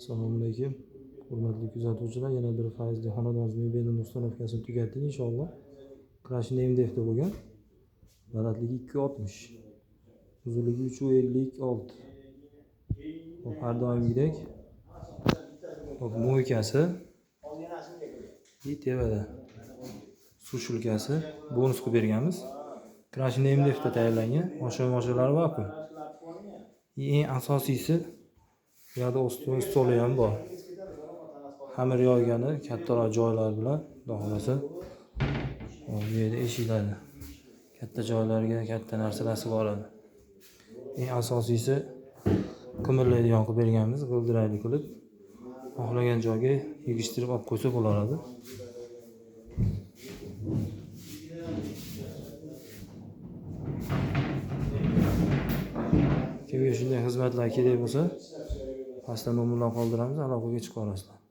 Assalomu alaykum. Hurmatli kuzatuvchilar, yana bir faizli xonadon mebelini ustanovkasini tugatdik inshaalloh. Krashni MDF bo'lgan. Balandligi 2.60. Uzunligi 3.56. Hop, har doimgidek. Hop, mo'ykasi. Tevada suv shulkasi bonus qilib berganmiz. Krashni MDF da tayyorlangan. Mashina-mashinalari vakuum. Eng asosiysi bu yerda stoli ham bor. Xamir yoygani kattaroq joylar bilan, xudo xolasa. Bu yerda eshiklari katta joylarga katta narsalar boradi. Eng asosiysi qimirlaydigan qilib berganmiz, g'ildirayli qilib. Xohlagan joyga yig'ishtirib olib qo'ysa bo'laradi. Kimga shunday xizmatlar kerak bo'lsa, pastda nomerlar qoldiramiz, aloqaga chiqa olasizlar.